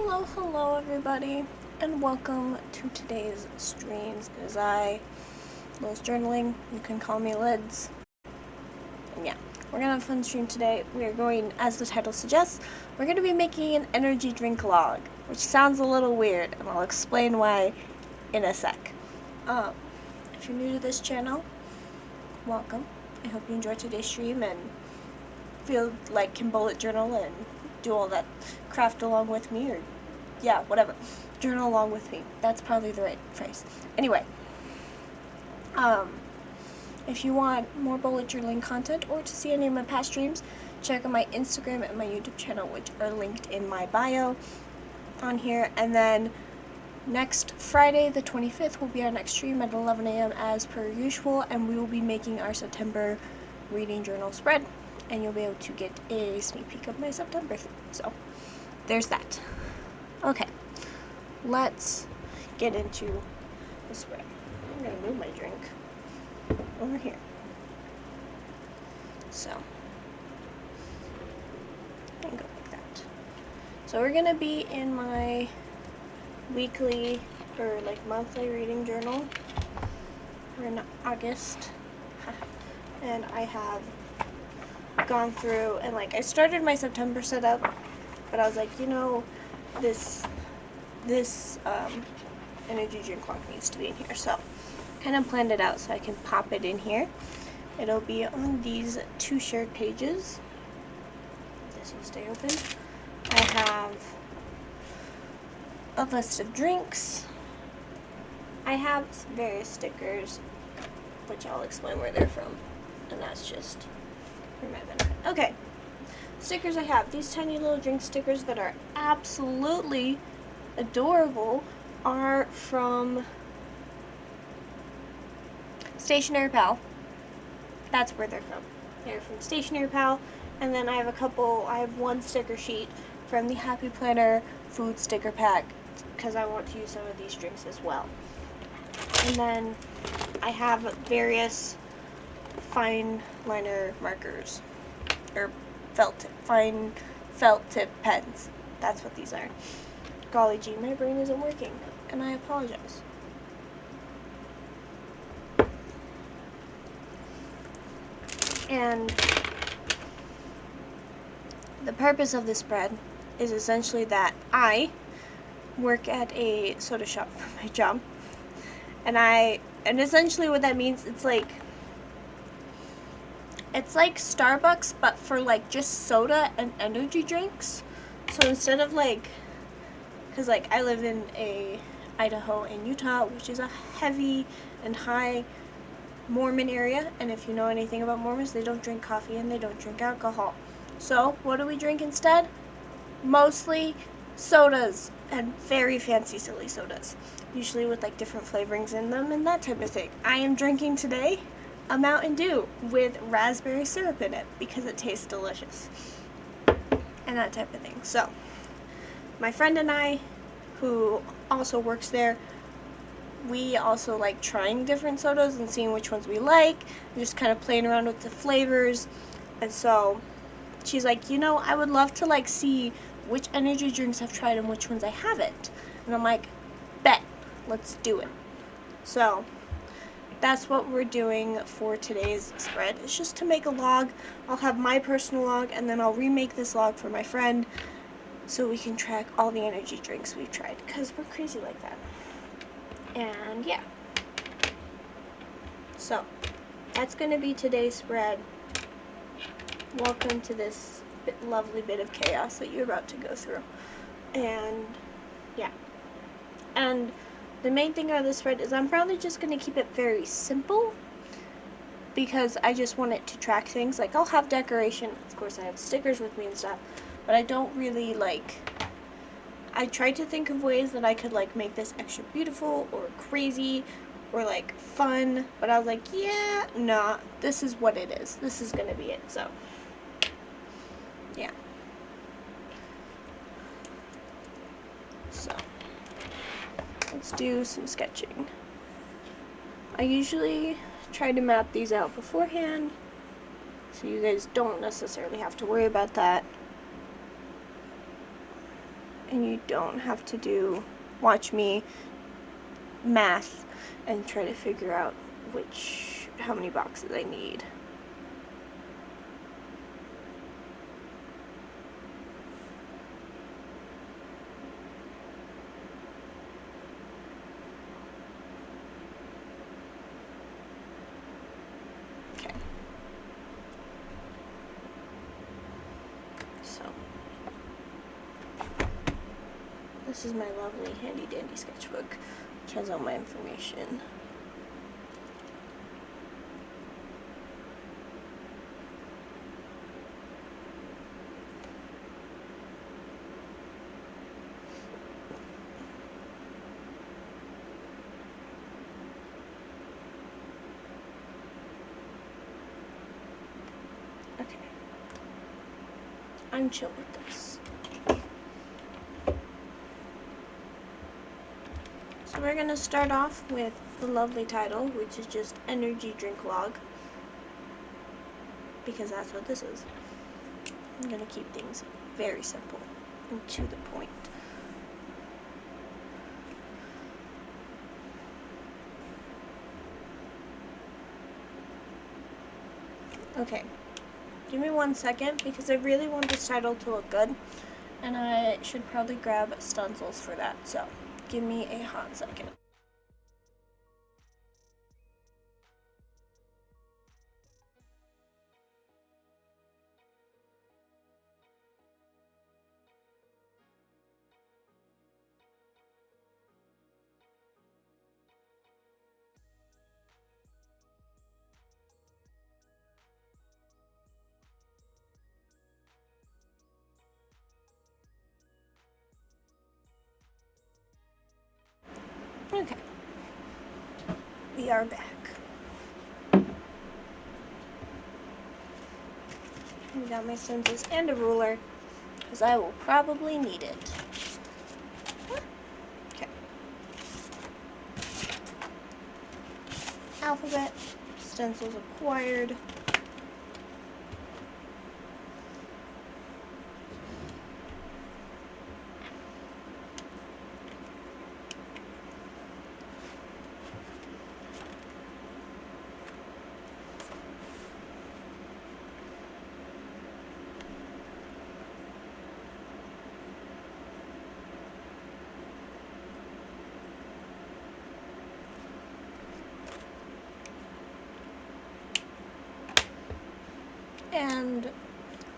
Hello everybody, and welcome to today's streams. It is I, Lil's Journaling. You can call me Lids. And yeah, we're gonna have a fun stream today. We are going, as the title suggests, we're gonna be making an energy drink log, which sounds a little weird, and I'll explain why in a sec. If you're new to this channel, welcome. I hope you enjoyed today's stream and feel like can bullet journal and do all that craft along with me, or yeah, whatever. Journal along with me. That's probably the right phrase. Anyway, if you want more bullet journaling content or to see any of my past streams, check out my Instagram and my YouTube channel, which are linked in my bio on here. And then next Friday, the 25th, will be our next stream at 11 a.m. as per usual, and we will be making our September reading journal spread, and you'll be able to get a sneak peek of my September theme. So there's that. Okay, let's get into the spread. I'm gonna move my drink over here. So, and go like that. So we're gonna be in my weekly or like monthly reading journal. We're in August, and I have gone through and like I started my September setup, but I was like, you know, this energy drink log needs to be in here, so kind of planned it out so I can pop it in here. It'll be on these two shared pages. This will stay open. I have a list of drinks. I have various stickers, which I'll explain where they're from, and that's just for my benefit. Okay, stickers I have. These tiny little drink stickers that are absolutely adorable are from Stationery Pal. That's where they're from. They're from Stationery Pal. And then I have one sticker sheet from the Happy Planner food sticker pack, because I want to use some of these drinks as well. And then I have various fine liner markers, or fine felt tip pens. That's what these are. Golly gee, my brain isn't working, and I apologize. And the purpose of this spread is essentially that I work at a soda shop for my job, and essentially what that means, it's like Starbucks, but for like just soda and energy drinks. So instead of like, because like I live in Idaho and Utah, which is a heavy and high Mormon area, and if you know anything about Mormons, they don't drink coffee and they don't drink alcohol. So what do we drink instead? Mostly sodas, and very fancy silly sodas, usually with like different flavorings in them and that type of thing. I am drinking today a Mountain Dew with raspberry syrup in it because it tastes delicious and that type of thing. So my friend and I, who also works there, we also like trying different sodas and seeing which ones we like, and just kind of playing around with the flavors. And so she's like, you know, I would love to like see which energy drinks I've tried and which ones I haven't. And I'm like, bet, let's do it. So that's what we're doing for today's spread. It's just to make a log. I'll have my personal log, and then I'll remake this log for my friend so we can track all the energy drinks we've tried, because we're crazy like that. And yeah, so that's going to be today's spread. Welcome to this lovely bit of chaos that you're about to go through. And yeah, and the main thing out of this spread is I'm probably just going to keep it very simple, because I just want it to track things. Like, I'll have decoration, of course I have stickers with me and stuff, but I don't really like, I tried to think of ways that I could like make this extra beautiful or crazy or like fun, but I was like, yeah, nah, this is what it is. This is gonna be it. So yeah. So let's do some sketching. I usually try to map these out beforehand, so you guys don't necessarily have to worry about that. and you don't have to watch me math and try to figure out how many boxes I need. Okay. So, this is my lovely handy dandy sketchbook, which has all my information. Okay. I'm chill with this. So we're going to start off with the lovely title, which is just Energy Drink Log, because that's what this is. I'm going to keep things very simple and to the point. Okay, give me 1 second because I really want this title to look good, and I should probably grab stencils for that, so give me a hot second. Okay, we are back. We got my stencils and a ruler, because I will probably need it. Okay. Alphabet, stencils acquired. And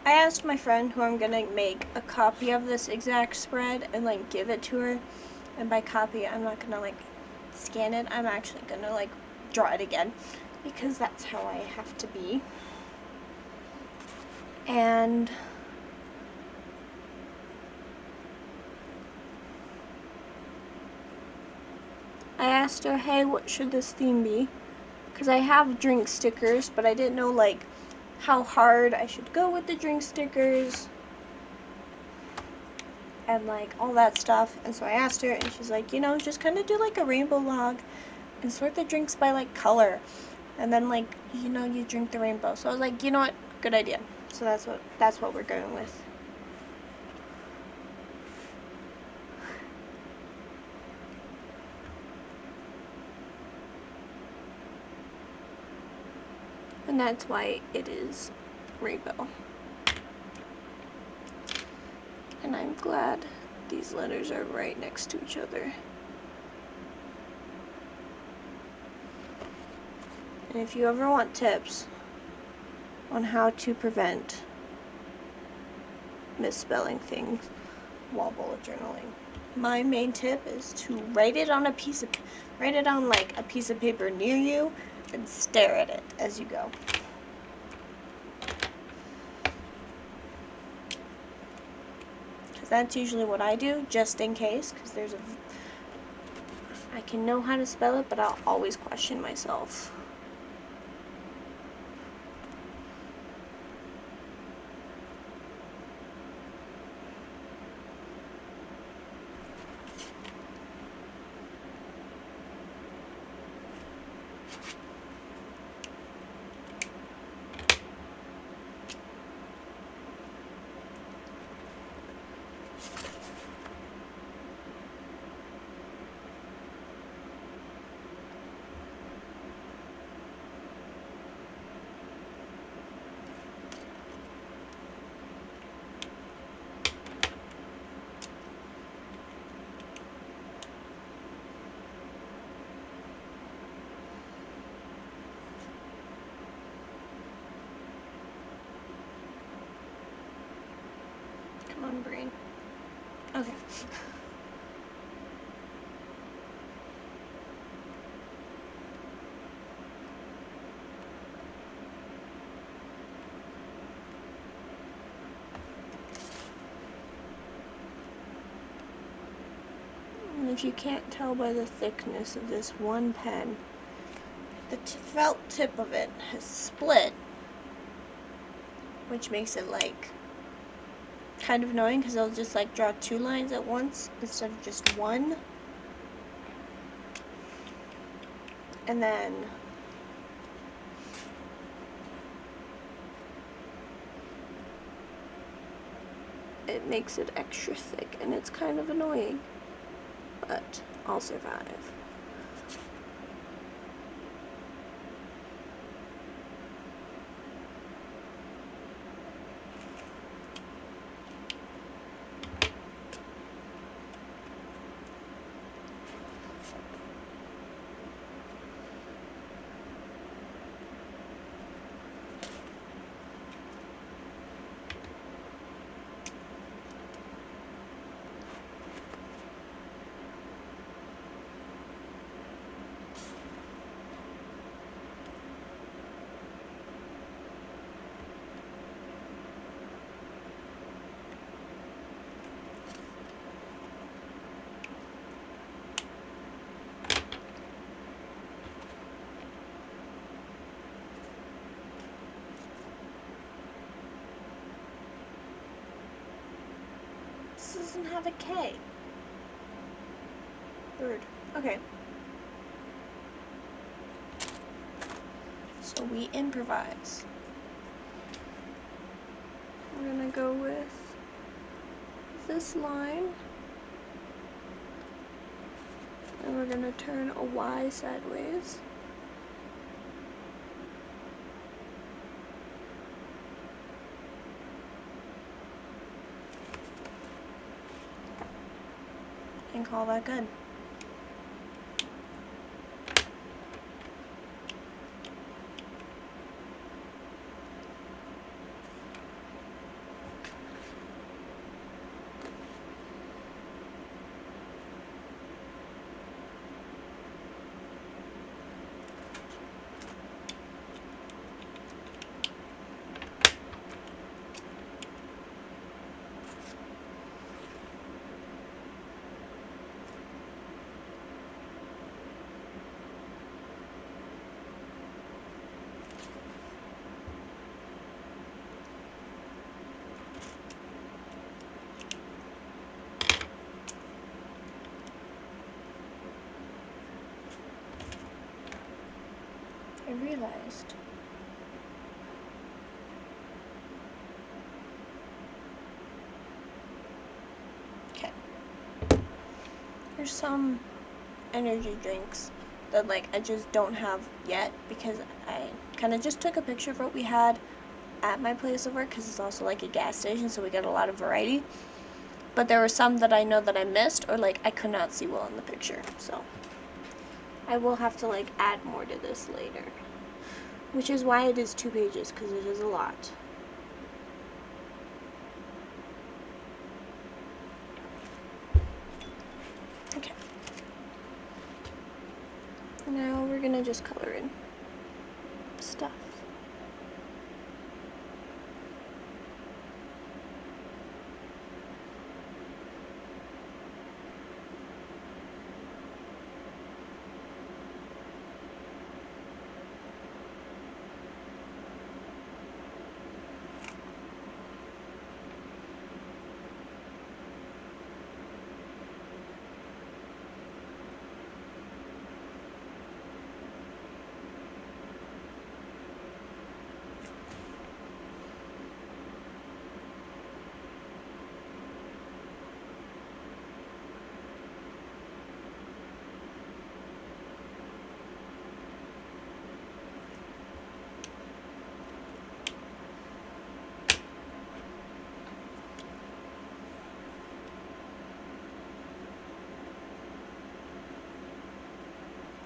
I asked my friend who I'm gonna make a copy of this exact spread and like give it to her. And by copy, I'm not gonna like scan it. I'm actually gonna like draw it again because that's how I have to be. And I asked her, hey, what should this theme be? Because I have drink stickers, but I didn't know like how hard I should go with the drink stickers and like all that stuff. And so I asked her, and she's like, just kind of do like a rainbow log and sort the drinks by like color, and then like you drink the rainbow. So I was like, you know what, good idea. So that's what we're going with. And that's why it is rainbow. And I'm glad these letters are right next to each other. And if you ever want tips on how to prevent misspelling things while bullet journaling, my main tip is to write it on like a piece of paper near you and stare at it as you go. Because that's usually what I do, just in case, because I can know how to spell it, but I'll always question myself. if you can't tell by the thickness of this one pen, the felt tip of it has split, which makes it like kind of annoying because I'll just like draw 2 lines at once instead of just one. And then it makes it extra thick and it's kind of annoying, but I'll survive. This doesn't have a K. Bird. Okay. So we improvise. We're gonna go with this line. And we're gonna turn a Y sideways. And call that good. I realized there's some energy drinks that like I just don't have yet because I kind of just took a picture of what we had at my place of work because it's also like a gas station, so we get a lot of variety. But there were some that I know that I missed or like I could not see well in the picture, so I will have to like add more to this later, which is why it is 2 pages, because it is a lot. Okay. Now we're gonna just color in stuff.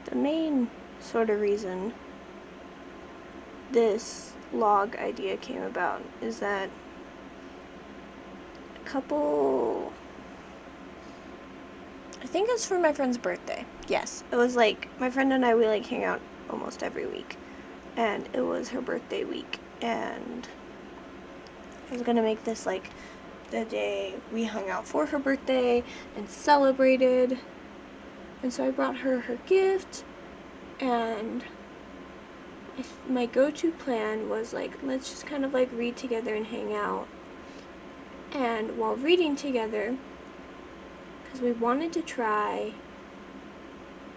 The main sort of reason this log idea came about is that I think it's for my friend's birthday. Yes, it was like my friend and I, we like hang out almost every week, and it was her birthday week, and I was gonna make this like the day we hung out for her birthday and celebrated, And so I brought her her gift, and my go-to plan was like, let's just kind of like read together and hang out. And while reading together, because we wanted to try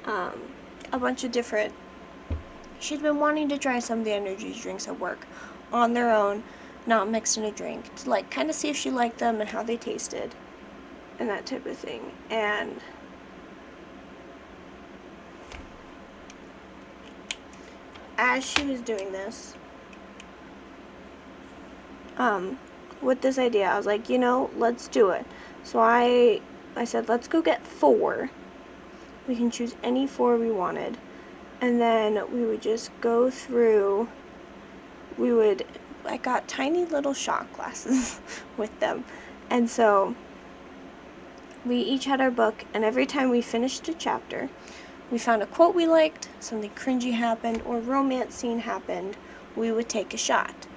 a bunch of different, she'd been wanting to try some of the energy drinks at work on their own, not mixed in a drink, to like kind of see if she liked them and how they tasted and that type of thing. And as she was doing this, with this idea, I was like, let's do it. So I said, let's go get 4. We can choose any 4 we wanted. And then we would just go through, I got tiny little shot glasses with them. And so we each had our book, and every time we finished a chapter, we found a quote we liked, something cringy happened, or romance scene happened, we would take a shot.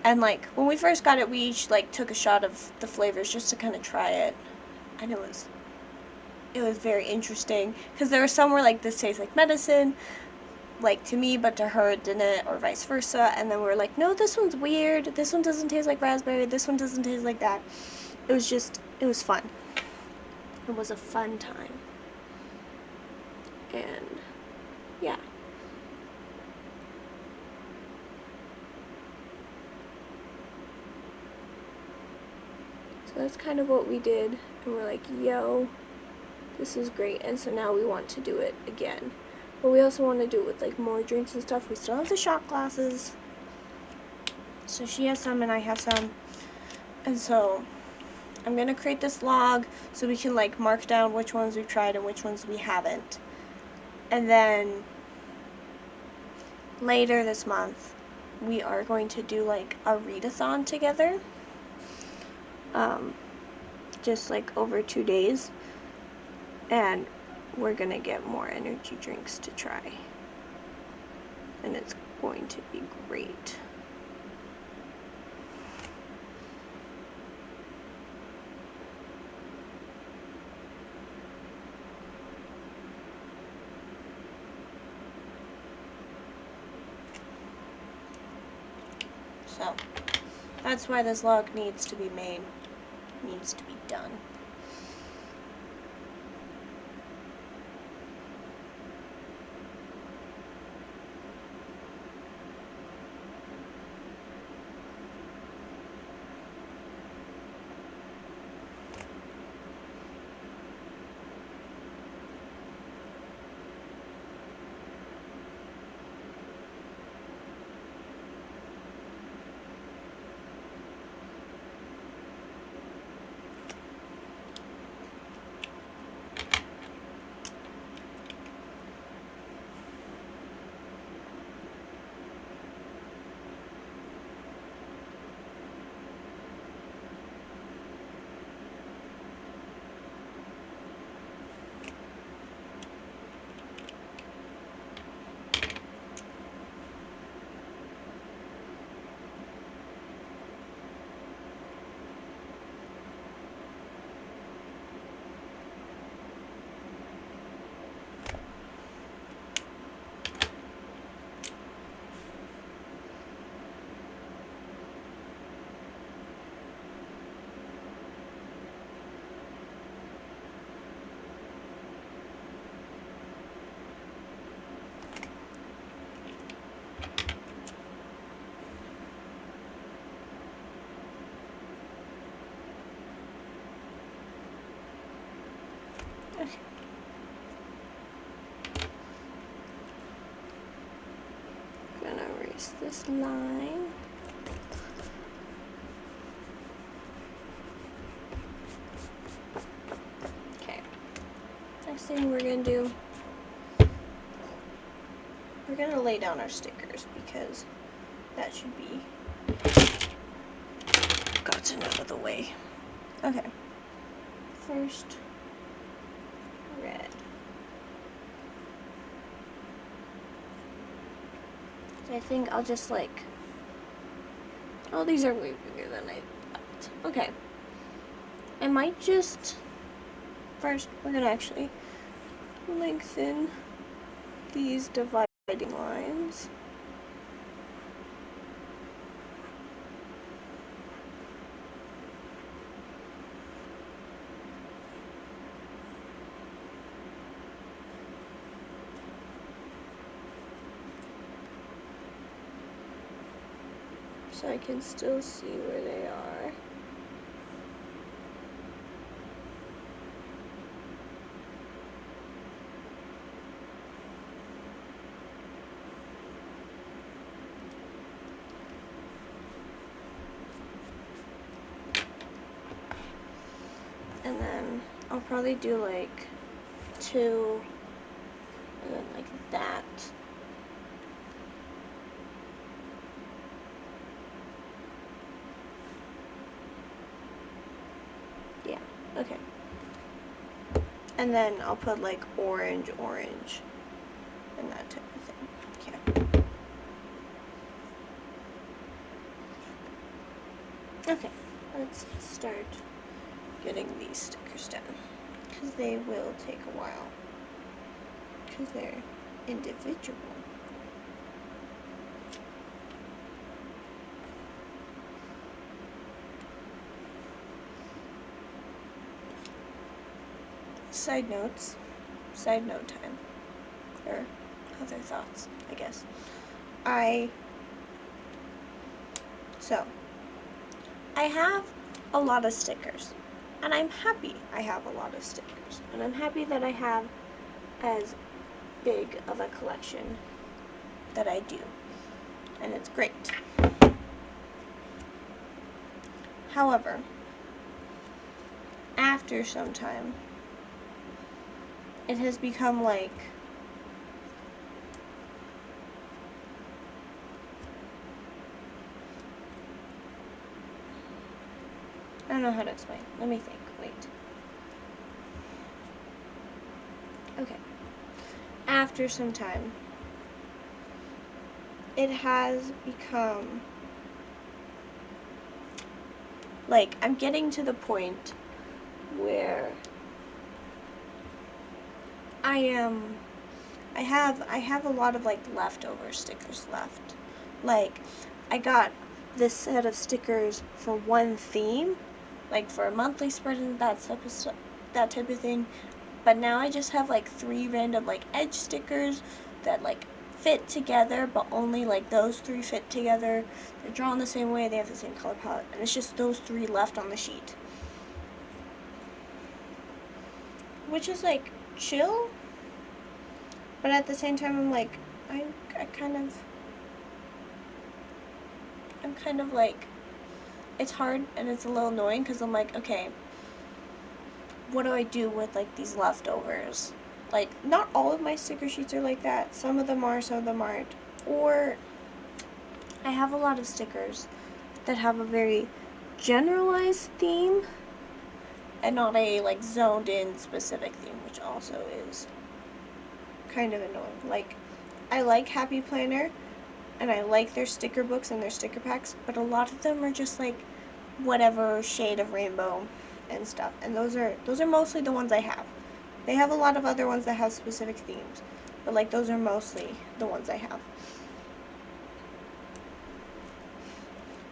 And like when we first got it, we each like took a shot of the flavors just to kind of try it, and it was very interesting because there were some where like this tastes like medicine, like to me, but to her it didn't, or vice versa. And then we were like, no, this one's weird. This one doesn't taste like raspberry. This one doesn't taste like that. It was fun. It was a fun time. And yeah. So that's kind of what we did, and we're like, yo, this is great. And so now we want to do it again, but we also want to do it with like more drinks and stuff. We still have the shot glasses, so she has some and I have some, and so I'm gonna create this log so we can like mark down which ones we've tried and which ones we haven't. And then later this month we are going to do like a readathon together, just like over 2 days, and we're gonna get more energy drinks to try, and it's going to be great. So that's why this log needs to be made, needs to be done. Gonna erase this line. Okay. Next thing we're gonna do, we're gonna lay down our stickers because that should be gotten out of the way. Okay. First, red. So I think I'll just like, oh, these are way bigger than I thought. Okay. I might just, first, we're gonna actually lengthen these dividing lines. So I can still see where they are. And then I'll probably do like 2, and then like that. Yeah, okay. And then I'll put like orange, and that type of thing. Okay. Okay, let's start getting these stickers done, because they will take a while, because they're individual. Side note time, or other thoughts, I guess. I have a lot of stickers, and I'm happy I have a lot of stickers, and I'm happy that I have as big of a collection that I do, and it's great. However, after some time, it has become like I don't know how to explain. Let me think. Wait. Okay. After some time, it has become like I'm getting to the point where I have a lot of like leftover stickers left. Like I got this set of stickers for one theme, like for a monthly spread and that type of thing. But now I just have like 3 random like edge stickers that like fit together, but only like those 3 fit together. They're drawn the same way, they have the same color palette, and it's just those 3 left on the sheet. Which is like chill, but at the same time I'm like I'm kind of like it's hard and it's a little annoying because I'm like, okay, what do I do with like these leftovers? Like not all of my sticker sheets are like that. Some of them are, some of them aren't. Or I have a lot of stickers that have a very generalized theme and not a like zoned in specific theme, which also is kind of annoying. Like I like Happy Planner and I like their sticker books and their sticker packs, but a lot of them are just like whatever shade of rainbow and stuff. And those are mostly the ones I have. They have a lot of other ones that have specific themes, but like those are mostly the ones I have.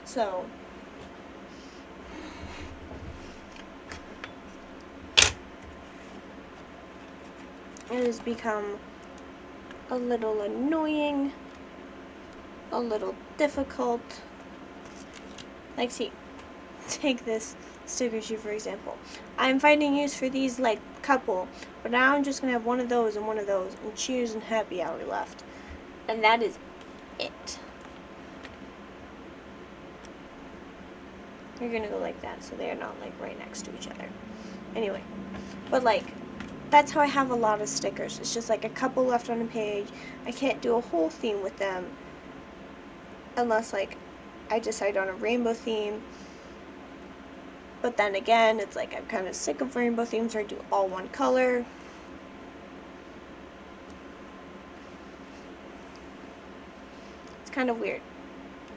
So it has become a little annoying, a little difficult. Like, see, take this sticker sheet for example. I'm finding use for these like couple, but now I'm just gonna have one of those and cheers and happy hour left. And that is it. You're gonna go like that so they are not like right next to each other. Anyway, but like that's how I have a lot of stickers. It's just like a couple left on a page. I can't do a whole theme with them unless like I decide on a rainbow theme. But then again, it's like I'm kind of sick of rainbow themes where I do all one color. It's kind of weird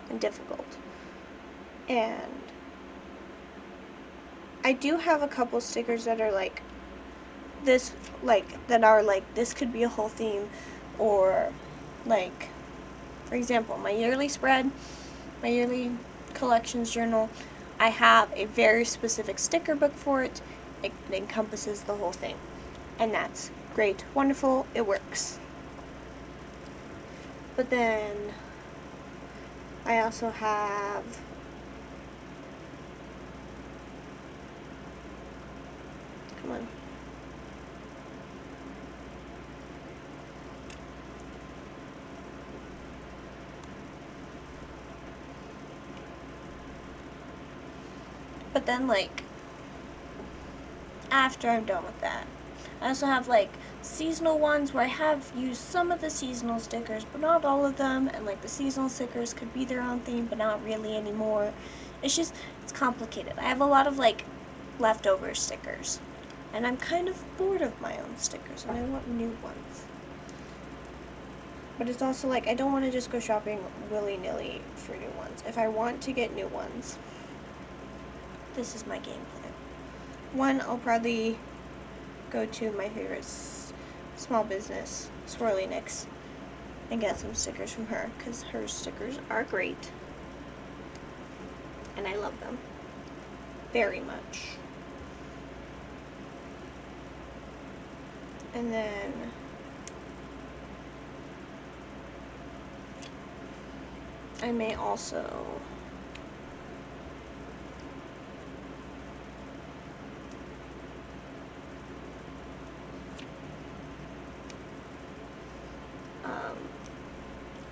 and difficult. And I do have a couple stickers that are like this, like, that are like, this could be a whole theme, or like, for example, my yearly spread, my yearly collections journal, I have a very specific sticker book for it. It encompasses the whole thing. And that's great, wonderful, it works. But then I also have come on. But then, like, after I'm done with that, I also have, like, seasonal ones where I have used some of the seasonal stickers, but not all of them, and, like, the seasonal stickers could be their own theme, but not really anymore. It's just, it's complicated. I have a lot of, like, leftover stickers, and I'm kind of bored of my own stickers, and I want new ones. But it's also, like, I don't want to just go shopping willy-nilly for new ones. If I want to get new ones, this is my game plan. One, I'll probably go to my favorite small business, Swirly Nicks, and get some stickers from her, because her stickers are great. And I love them very much. And then I may also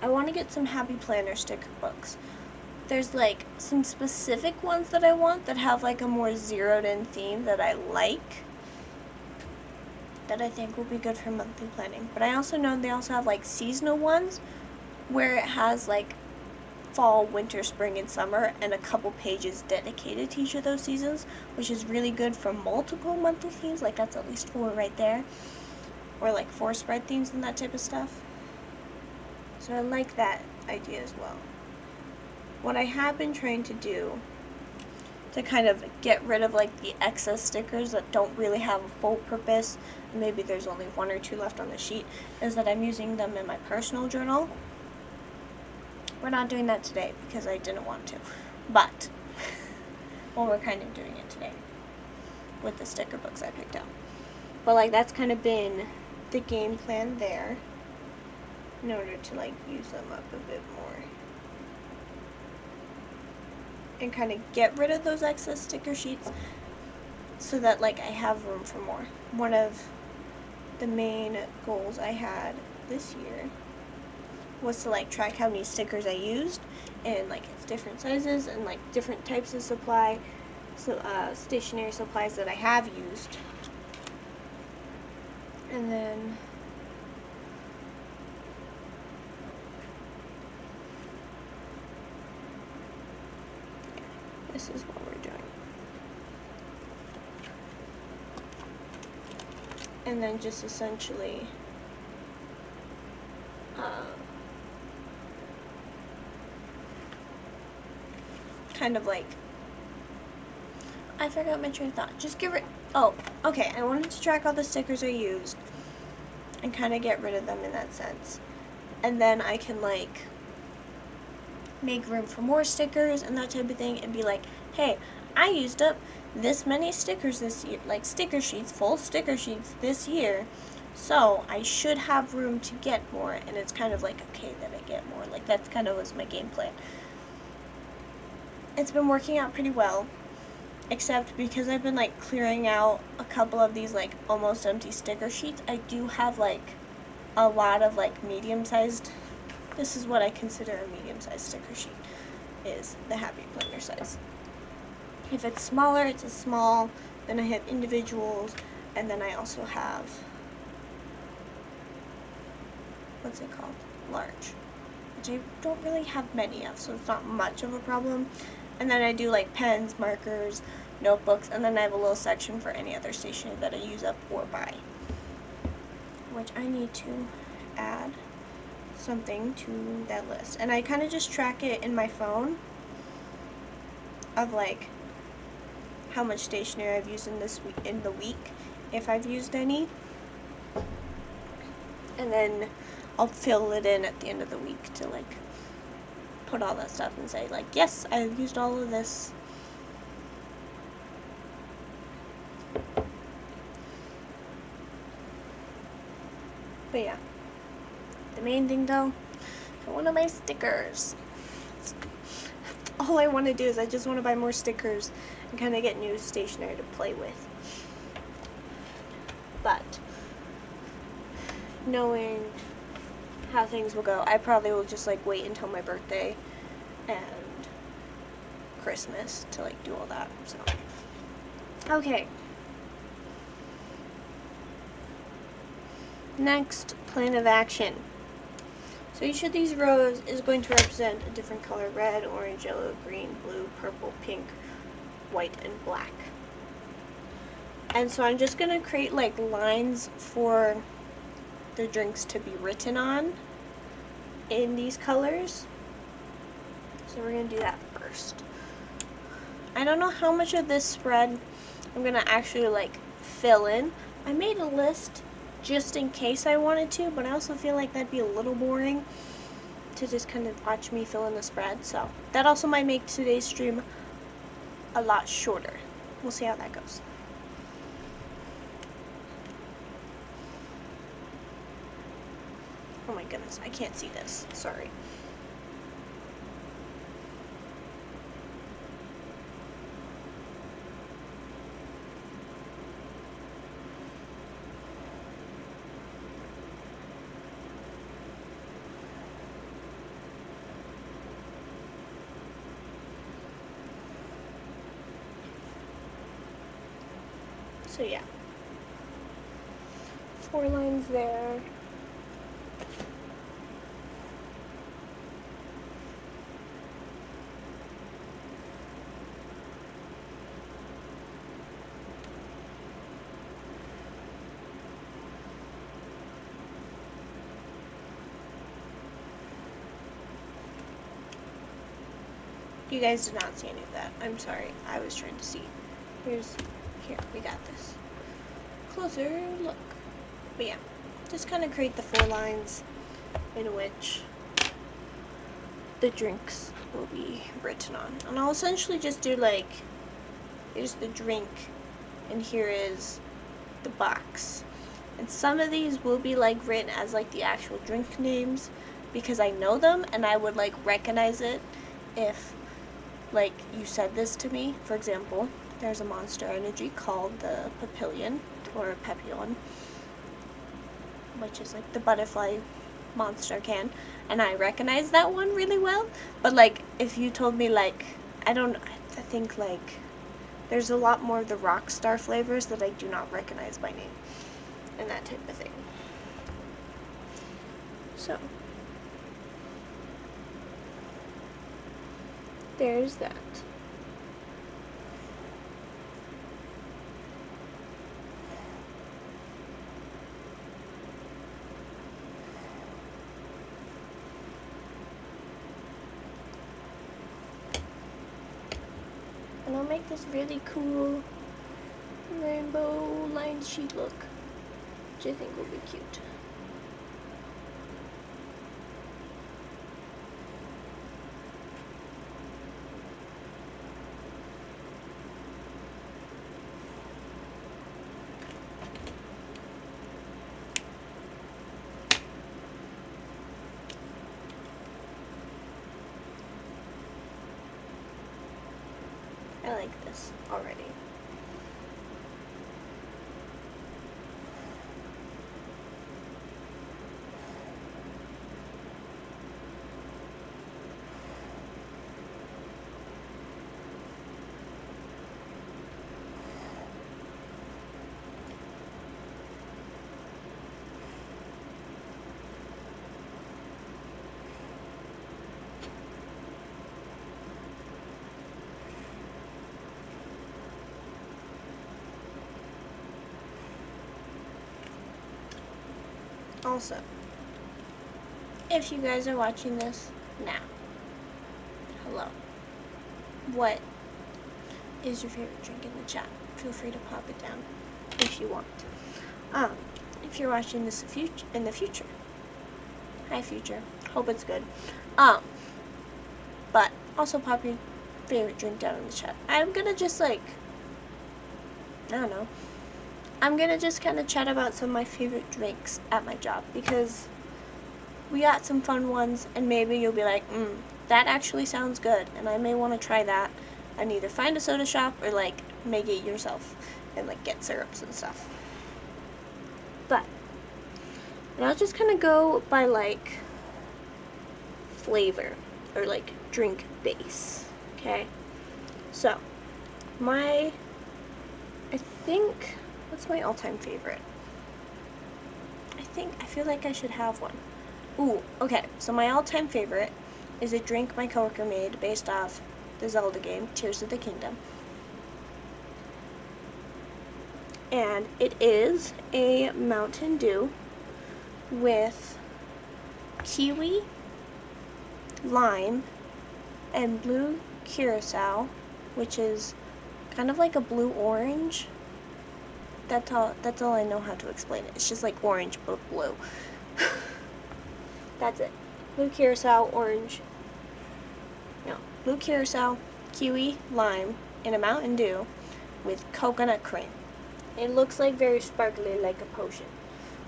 I want to get some Happy Planner sticker books. There's like some specific ones that I want that have like a more zeroed in theme that I like, that I think will be good for monthly planning. But I also know they also have like seasonal ones where it has like fall, winter, spring, and summer, and a couple pages dedicated to each of those seasons, which is really good for multiple monthly themes. Like, that's at least 4 right there, or like 4 spread themes and that type of stuff. So I like that idea as well. What I have been trying to do to kind of get rid of like the excess stickers that don't really have a full purpose, and maybe there's only 1 or 2 left on the sheet, is that I'm using them in my personal journal. We're not doing that today because I didn't want to, but well, we're kind of doing it today with the sticker books I picked out. But like, that's kind of been the game plan there, in order to like use them up a bit more and kind of get rid of those excess sticker sheets, so that like I have room for more. One of the main goals I had this year was to like track how many stickers I used, and like it's different sizes and like different types of supply, so stationery supplies that I have used. And then this is what we're doing. And then just essentially kind of like, I forgot my train of thought. Just get rid, oh, okay, I wanted to track all the stickers I used and kind of get rid of them in that sense. And then I can like make room for more stickers and that type of thing, and be like, hey, I used up this many stickers this year, like sticker sheets, full sticker sheets this year, so I should have room to get more. And it's kind of like, okay, that I get more. Like, that's kind of was my game plan. It's been working out pretty well, except because I've been like clearing out a couple of these like almost empty sticker sheets. I do have like a lot of like medium-sized, this is what I consider a medium-sized sticker sheet, is the Happy Planner size. If it's smaller, it's a small, then I have individuals, and then I also have, what's it called, large, which I don't really have many of, so it's not much of a problem. And then I do like pens, markers, notebooks, and then I have a little section for any other stationery that I use up or buy, which I need to add something to that list. And I kind of just track it in my phone of like how much stationery I've used in the week, if I've used any. And then I'll fill it in at the end of the week to like put all that stuff and say like, yes, I've used all of this. But yeah, the main thing though, I want to buy stickers. All I want to do is I just want to buy more stickers and kind of get new stationery to play with. But knowing how things will go, I probably will just like wait until my birthday and Christmas to like do all that. So okay. Next, plan of action. So each of these rows is going to represent a different color: red, orange, yellow, green, blue, purple, pink, white, and black. And so I'm just going to create like lines for the drinks to be written on in these colors. So we're going to do that first. I don't know how much of this spread I'm going to actually like fill in. I made a list just in case I wanted to, but I also feel like that'd be a little boring to just kind of watch me fill in the spread. So that also might make today's stream a lot shorter. We'll see how that goes. Oh my goodness, I can't see this. Sorry. So yeah, 4 lines there. You guys did not see any of that. I'm sorry. I was trying to see. Here, we got this. Closer look. But yeah, just kind of create the 4 lines in which the drinks will be written on. And I'll essentially just do like, here's the drink and here is the box. And some of these will be like written as like the actual drink names because I know them and I would like recognize it if like you said this to me. For example, there's a Monster Energy called the Papillion or Papillon, which is like the butterfly monster can, and I recognize that one really well. But like if you told me like, I think like there's a lot more of the Rockstar flavors that I do not recognize by name and that type of thing. So there's that. And I'll make this really cool rainbow line sheet look, which I think will be cute. I like this already. Also, if you guys are watching this now, hello. What is your favorite drink in the chat? Feel free to pop it down. if you want. If you're watching this in the future. Hi, future. Hope it's good. But also pop your favorite drink down in the chat. I'm gonna just like, I don't know. I'm gonna just kind of chat about some of my favorite drinks at my job because we got some fun ones, and maybe you'll be like, that actually sounds good, and I may want to try that, and either find a soda shop or like make it yourself and like get syrups and stuff. But and I'll just kind of go by like flavor or like drink base. Okay, so I think, what's my all-time favorite? I feel like I should have one. Ooh, okay, so my all-time favorite is a drink my coworker made based off the Zelda game, Tears of the Kingdom. And it is a Mountain Dew with kiwi, lime, and blue curacao, which is kind of like a blue orange. That's all I know how to explain it. It's just like orange but blue. That's it. Blue curacao, orange. No, blue curacao, kiwi, lime, and a Mountain Dew with coconut cream. It looks like very sparkly, like a potion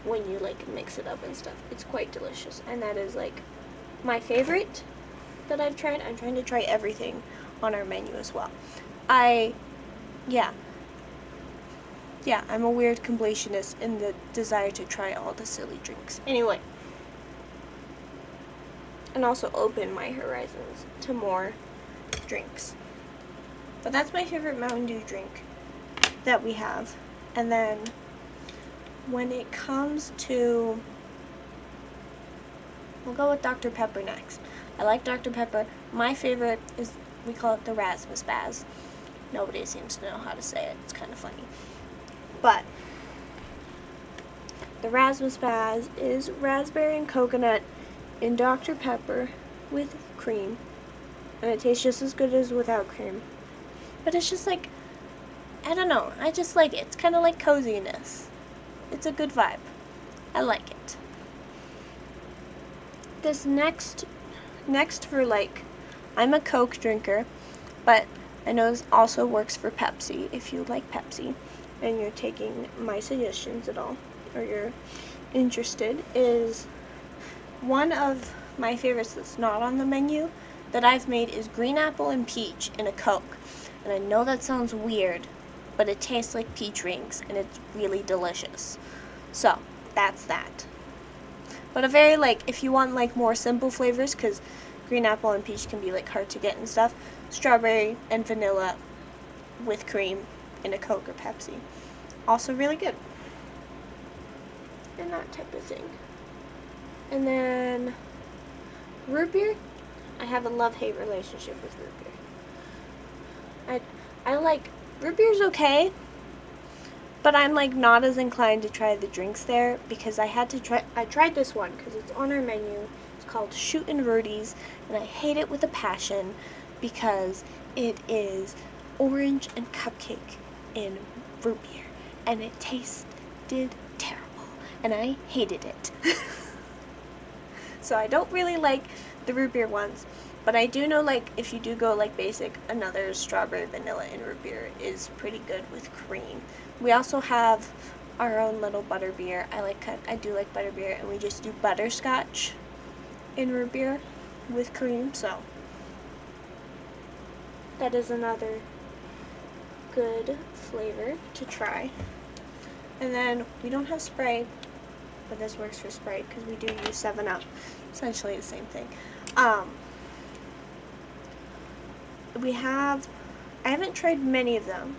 when you like mix it up and stuff. It's quite delicious, and that is like my favorite that I've tried. I'm trying to try everything on our menu as well. Yeah, I'm a weird completionist in the desire to try all the silly drinks. Anyway, and also open my horizons to more drinks. But that's my favorite Mountain Dew drink that we have. And then when it comes to, we'll go with Dr. Pepper next. I like Dr. Pepper. My favorite is, we call it the Razzmas. Nobody seems to know how to say it. It's kind of funny. But the Razzmas is raspberry and coconut in Dr. Pepper with cream. And it tastes just as good as without cream. But it's just like, I don't know. I just like it. It's kind of like coziness. It's a good vibe. I like it. This next for like, I'm a Coke drinker, but I know this also works for Pepsi if you like Pepsi and you're taking my suggestions at all, or you're interested, is one of my favorites that's not on the menu that I've made is green apple and peach in a Coke. And I know that sounds weird, but it tastes like peach rings and it's really delicious. So that's that. But a very like, if you want like more simple flavors, because green apple and peach can be like hard to get and stuff, strawberry and vanilla with cream in a Coke or Pepsi. Also really good. And that type of thing. And then root beer. I have a love-hate relationship with root beer. I like, root beer's okay, but I'm like not as inclined to try the drinks there because I tried this one because it's on our menu. It's called Shootin' Rudy's, and I hate it with a passion because it is orange and cupcake in root beer, and it tasted terrible, and I hated it. So I don't really like the root beer ones, but I do know like if you do go like basic, another strawberry vanilla in root beer is pretty good with cream. We also have our own little butter beer. I do like butter beer, and we just do butterscotch in root beer with cream, so that is another good flavor to try. And then we don't have Sprite, but this works for Sprite because we do use 7-Up. Essentially the same thing. I haven't tried many of them,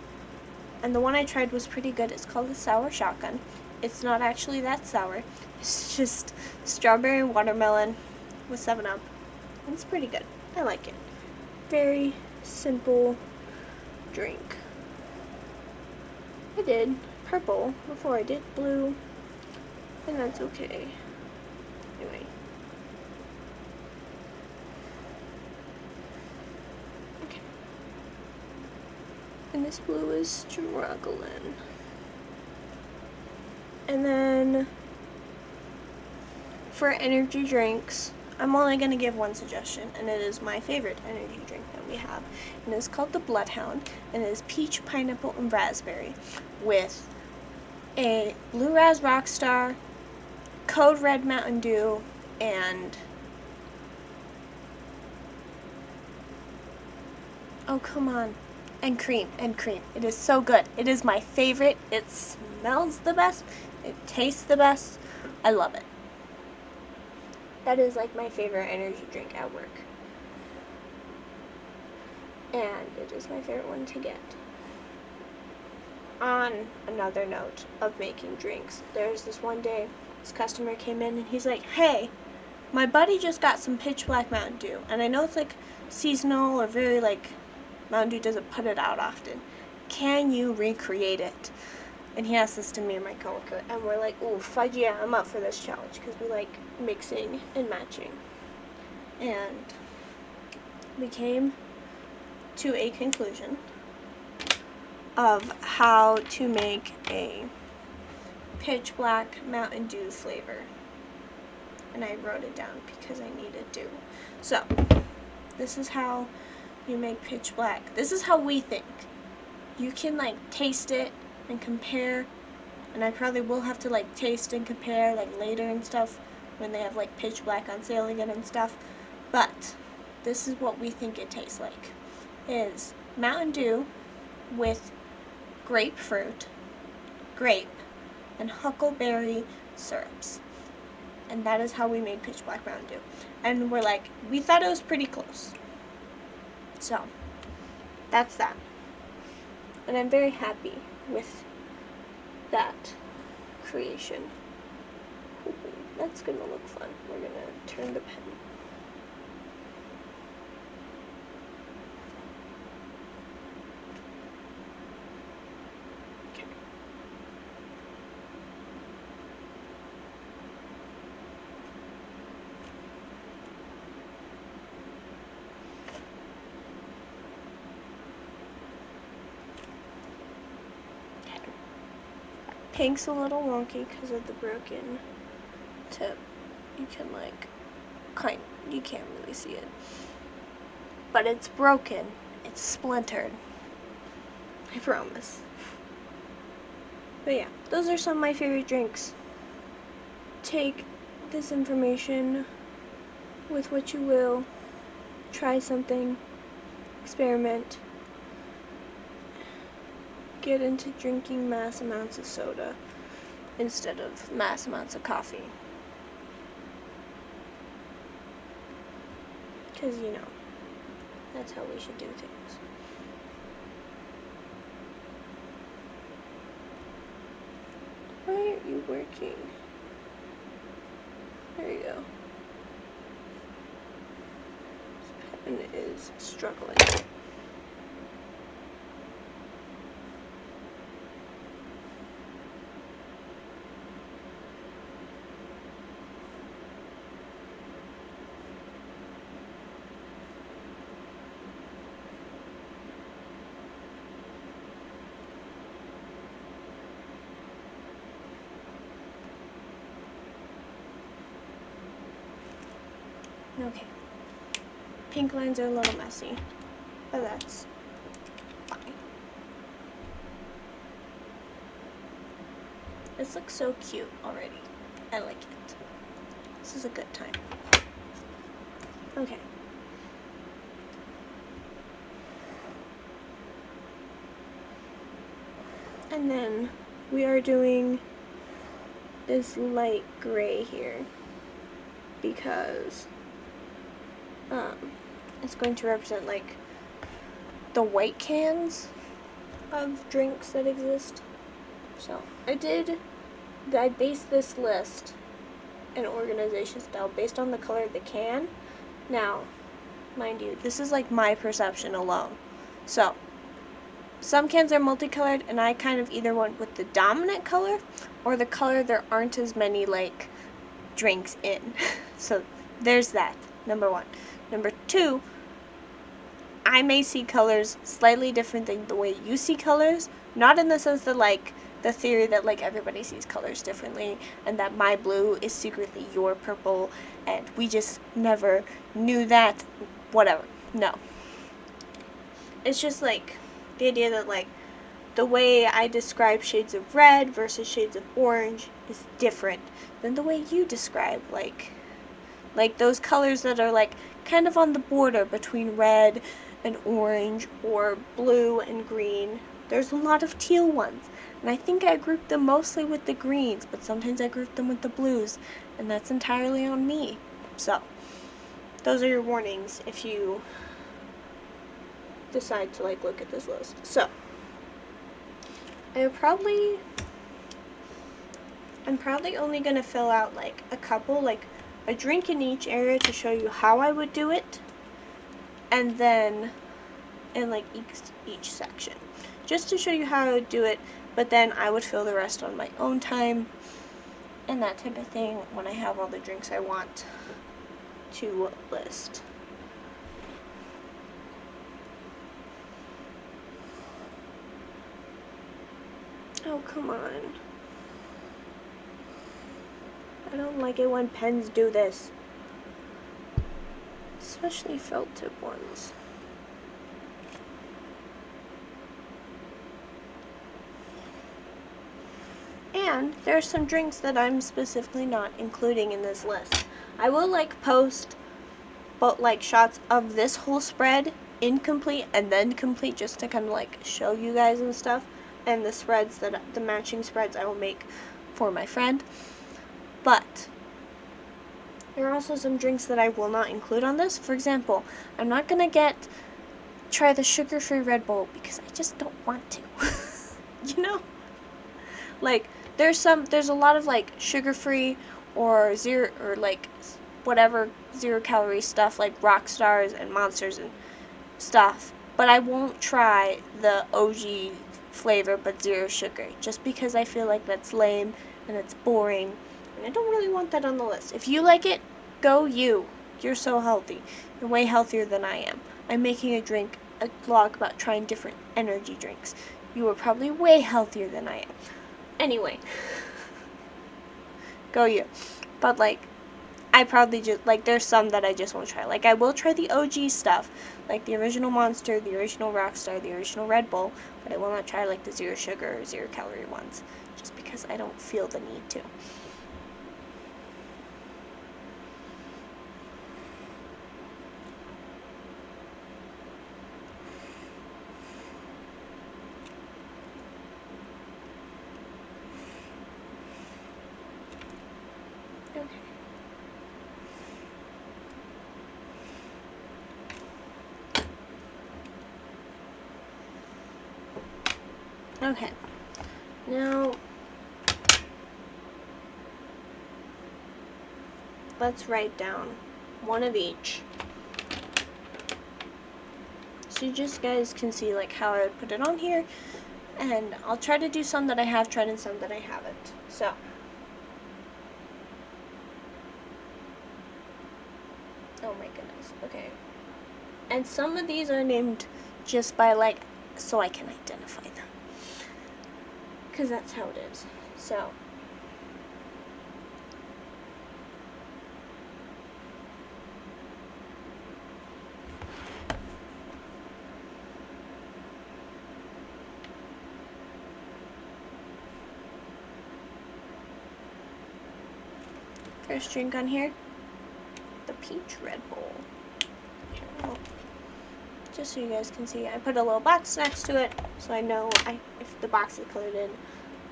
and the one I tried was pretty good. It's called the Sour Shotgun. It's not actually that sour. It's just strawberry and watermelon with 7-Up. It's pretty good. I like it. Very simple drink. I did purple before I did blue, and that's okay. Anyway. Okay. And this blue is struggling. And then for energy drinks, I'm only going to give one suggestion, and it is my favorite energy drink that we have. And it's called the Bloodhound, and it is peach, pineapple, and raspberry with a Blue Raz Rockstar, Code Red Mountain Dew, and oh, come on. And cream. It is so good. It is my favorite. It smells the best. It tastes the best. I love it. That is like my favorite energy drink at work. And it is my favorite one to get. On another note of making drinks, there's this one day, this customer came in and he's like, hey, my buddy just got some Pitch Black Mountain Dew. And I know it's like seasonal or very like Mountain Dew doesn't put it out often. Can you recreate it? And he asked this to me and my coworker, and we're like, ooh, fudge, yeah, I'm up for this challenge, because we like mixing and matching. And we came to a conclusion of how to make a Pitch Black Mountain Dew flavor. And I wrote it down because I needed to. So, this is how you make Pitch Black. This is how we think. You can like taste it and compare, and I probably will have to like taste and compare like later and stuff when they have like Pitch Black on sale again and stuff. But this is what we think it tastes like. It is Mountain Dew with grapefruit, grape, and huckleberry syrups. And that is how we made Pitch Black Mountain Dew. And we're like, we thought it was pretty close. So, that's that. And I'm very happy with that creation. Ooh, that's going to look fun. We're going to turn the pen. Okay. Pink's a little wonky because of the broken tip. You can you can't really see it. But it's broken. It's splintered. I promise. But yeah, those are some of my favorite drinks. Take this information with what you will. Try something. Experiment. Get into drinking mass amounts of soda instead of mass amounts of coffee. Because, you know, that's how we should do things. Why aren't you working? There you go. This pen is struggling. Okay. Pink lines are a little messy, but that's fine. This looks so cute already. I like it. This is a good time. Okay. And then we are doing this light gray here because it's going to represent like the white cans of drinks that exist. So I based this list and organization style based on the color of the can. Now, mind you, this is like my perception alone. So some cans are multicolored, and I kind of either went with the dominant color or the color there aren't as many like drinks in. So there's that, number one. Number two, I may see colors slightly different than the way you see colors, not in the sense that like the theory that like everybody sees colors differently and that my blue is secretly your purple and we just never knew that. Whatever. No. It's just like the idea that like the way I describe shades of red versus shades of orange is different than the way you describe like those colors that are like kind of on the border between red and orange or blue and green. There's a lot of teal ones, and I think I group them mostly with the greens, but sometimes I group them with the blues, and that's entirely on me. So, those are your warnings if you decide to like look at this list. So, I'm probably only going to fill out like a couple, like a drink in each area to show you how I would do it, and then in like each section, just to show you how I would do it, but then I would fill the rest on my own time, and that type of thing when I have all the drinks I want to list. Oh, come on. I don't like it when pens do this. Especially felt tip ones. And there are some drinks that I'm specifically not including in this list. I will like post but like shots of this whole spread incomplete and then complete just to kind of like show you guys and stuff, and the matching spreads I will make for my friend. But there are also some drinks that I will not include on this. For example, I'm not gonna try the sugar-free Red Bull because I just don't want to. You know? Like there's a lot of like sugar-free or zero or like whatever 0-calorie stuff like Rock Stars and Monsters and stuff, but I won't try the OG flavor but zero sugar just because I feel like that's lame and it's boring and I don't really want that on the list. If you like it, go you. You're so healthy. You're way healthier than I am. I'm making a vlog about trying different energy drinks. You are probably way healthier than I am. Anyway, go you. But like, I probably just, like, there's some that I just won't try. Like, I will try the OG stuff, like the original Monster, the original Rockstar, the original Red Bull, but I will not try, like, the zero sugar or 0-calorie ones, just because I don't feel the need to. Okay, now let's write down one of each. So you just guys can see like how I would put it on here, and I'll try to do some that I have tried and some that I haven't. So, oh my goodness, okay. And some of these are named just by like, so I can identify them. Because that's how it is. So, first drink on here, the peach Red Bull. Just so you guys can see, I put a little box next to it, so I know if the box is colored in,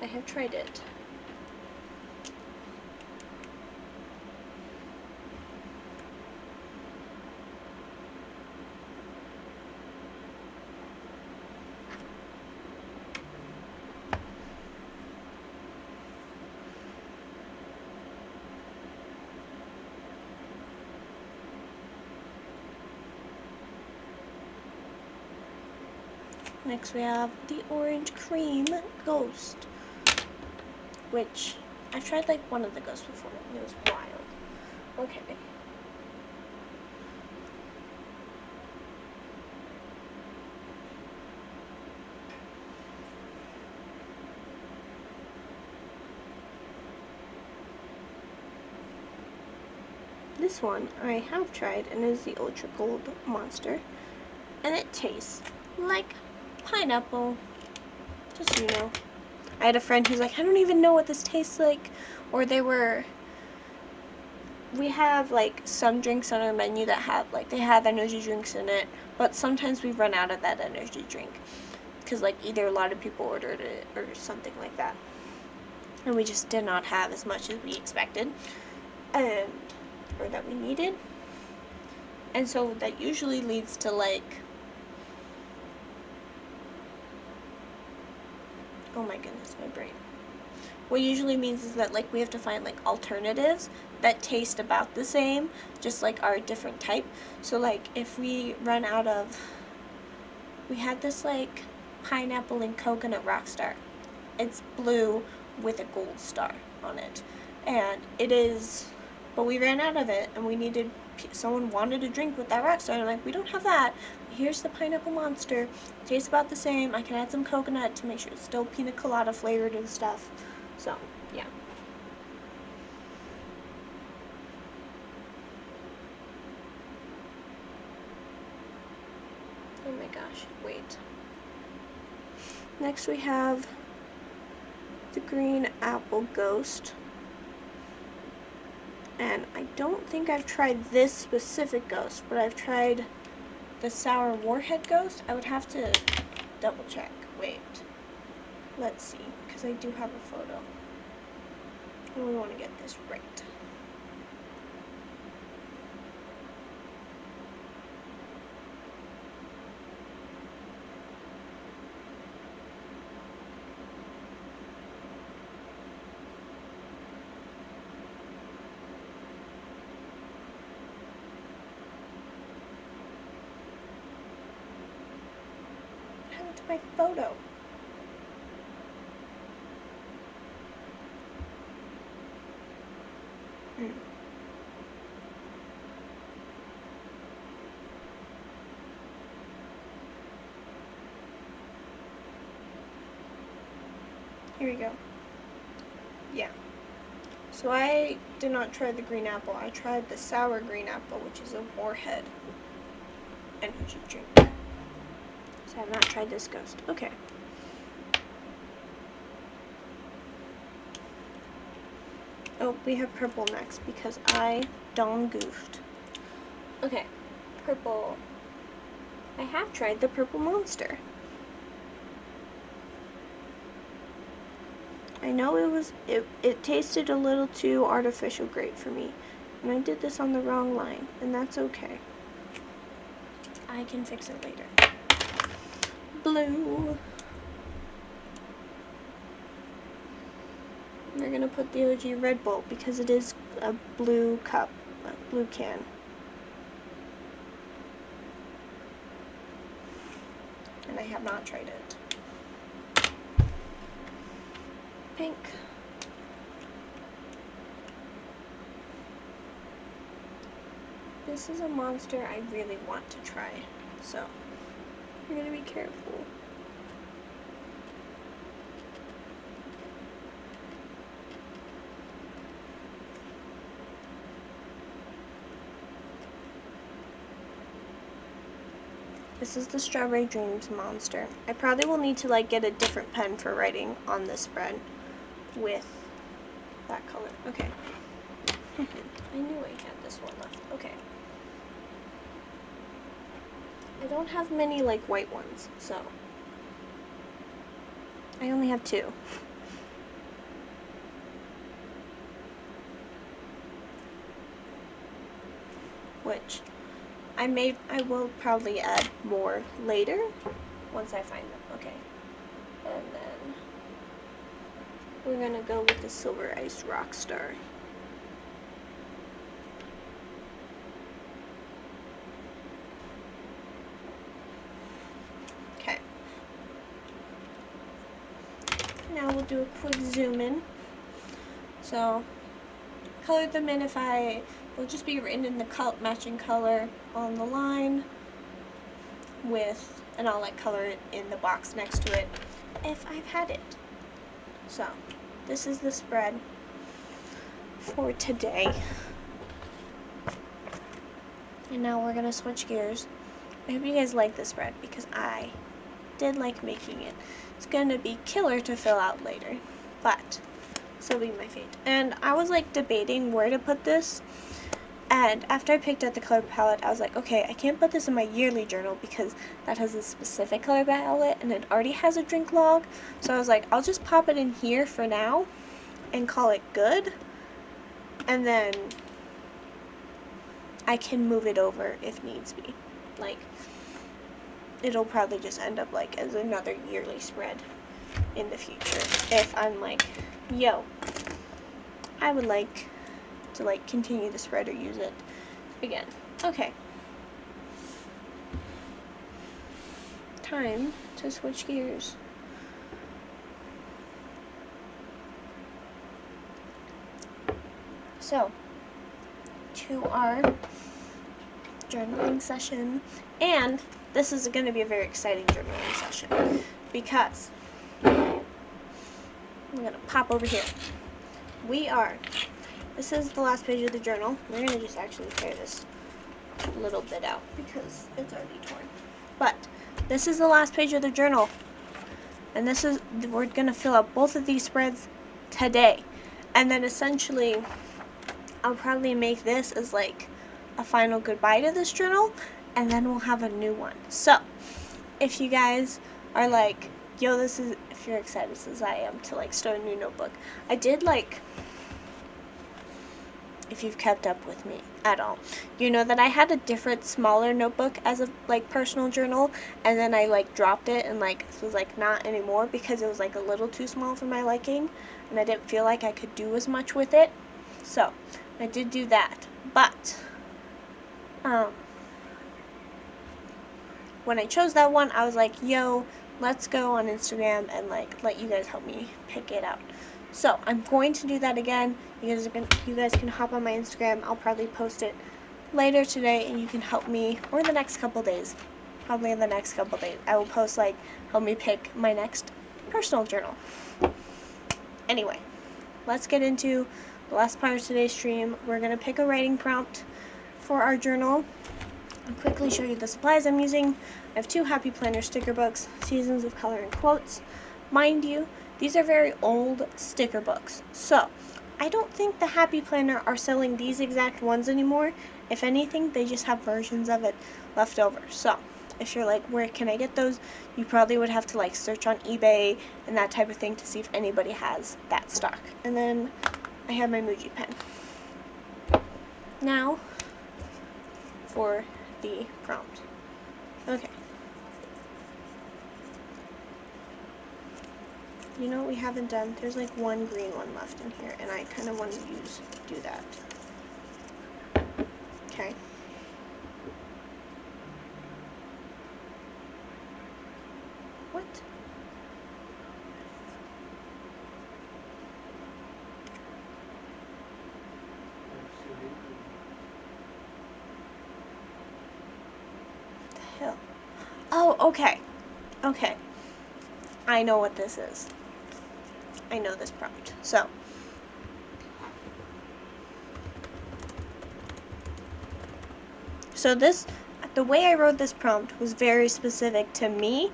I have tried it. Next we have the Orange Cream Ghost, which I've tried like one of the ghosts before and it was wild. Okay. this one I have tried, and it is the Ultra Cold Monster. And it tastes like pineapple. Just so you know. I had a friend who's like, I don't even know what this tastes like. Or we have like some drinks on our menu that have like, they have energy drinks in it, but sometimes we run out of that energy drink. Because like either a lot of people ordered it or something like that. And we just did not have as much as we expected. Or that we needed. And so that usually leads to like, oh my goodness, my brain. What usually means is that like we have to find like alternatives that taste about the same, just like our different type. So like if we run out of, we had this like pineapple and coconut rockstar. It's blue with a gold star on it. And it is, but we ran out of it and we needed, someone wanted a drink with that rockstar. And I'm like, we don't have that. Here's the pineapple monster. It tastes about the same. I can add some coconut to make sure it's still pina colada flavored and stuff. So, yeah. Oh my gosh, wait. Next we have the green apple ghost. And I don't think I've tried this specific ghost, but I've tried the sour warhead ghost. I would have to double check. Wait. Let's see, because I do have a photo. And we want to get this right. What happened to my photo? Here we go. Yeah. So I did not try the green apple. I tried the sour green apple, which is a warhead energy drink. So I have not tried this ghost. Okay. Oh, we have purple next because I done goofed. Okay, purple. I have tried the purple monster. I know it tasted a little too artificial grape for me. And I did this on the wrong line, and that's okay. I can fix it later. Blue. We're gonna put the OG Red Bull because it is a blue cup, a blue can. And I have not tried it. Pink. This is a monster I really want to try, so I'm gonna be careful. This is the Strawberry Dreams monster. I probably will need to like get a different pen for writing on this spread with that color. Okay. I knew I had this one left. Okay. I don't have many like white ones, so I only have 2. Which I will probably add more later once I find them. Okay. And then we're gonna go with the Silver Ice Rockstar. Okay. Now we'll do a quick zoom in. So, color them in will just be written in the matching color on the line and I'll like color it in the box next to it if I've had it. So, this is the spread for today. And now we're gonna switch gears. I hope you guys like this spread because I did like making it. It's gonna be killer to fill out later, but this will be my fate. And I was like debating where to put this, and after I picked out the color palette, I was like, okay, I can't put this in my yearly journal because that has a specific color palette and it already has a drink log. So I was like, I'll just pop it in here for now and call it good, and then I can move it over if needs be. Like, it'll probably just end up like as another yearly spread in the future if I'm like, yo, I would like to like continue the spread or use it again. Okay. Time to switch gears. So, to our journaling session, and this is going to be a very exciting journaling session because I'm going to pop over here. This is the last page of the journal. We're going to just actually tear this little bit out because it's already torn. But this is the last page of the journal. And we're going to fill out both of these spreads today. And then essentially, I'll probably make this as like a final goodbye to this journal. And then we'll have a new one. So, if you guys are like, yo, if you're excited as I am to like start a new notebook. I did like, if you've kept up with me at all, you know that I had a different smaller notebook as a like personal journal, and then I like dropped it and like was like not anymore because it was like a little too small for my liking and I didn't feel like I could do as much with it. So I did do that, but when I chose that one, I was like, yo, let's go on Instagram and like let you guys help me pick it out. So I'm going to do that again. You guys can hop on my Instagram. I'll probably post it later today, and you can help me, or the next couple days. Probably in the next couple days, I will post like help me pick my next personal journal. Anyway, let's get into the last part of today's stream. We're gonna pick a writing prompt for our journal. I'll quickly show you the supplies I'm using. I have 2 Happy Planner sticker books, Seasons of Color and Quotes. Mind you, these are very old sticker books, so I don't think the Happy Planner are selling these exact ones anymore. If anything, they just have versions of it left over. So if you're like, where can I get those? You probably would have to like search on eBay and that type of thing to see if anybody has that stock. And then I have my Muji pen. Now for the prompt. Okay. You know what we haven't done? There's like one green one left in here, and I kind of want to do that. Okay. What? The hell? Oh, okay. Okay. I know what this is. I know this prompt. So, the way I wrote this prompt was very specific to me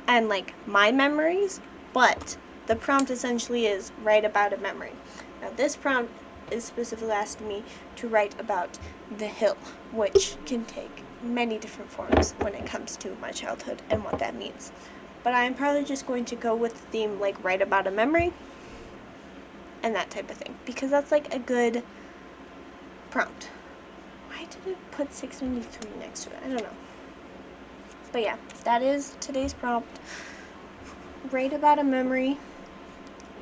and like my memories, but the prompt essentially is write about a memory. Now this prompt is specifically asking me to write about the hill, which can take many different forms when it comes to my childhood and what that means. But I'm probably just going to go with the theme like write about a memory and that type of thing, because that's like a good prompt. Why did it put 693 next to it? I don't know. But yeah, that is today's prompt. Write about a memory.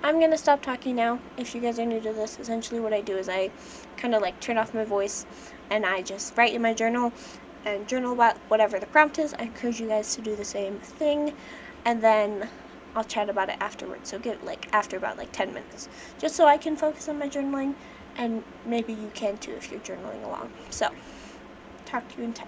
I'm going to stop talking now. If you guys are new to this, essentially what I do is I kind of like turn off my voice and I just write in my journal and journal about whatever the prompt is. I encourage you guys to do the same thing, and then I'll chat about it afterwards. So give like after about like 10 minutes, just so I can focus on my journaling, and maybe you can too if you're journaling along. So talk to you in 10.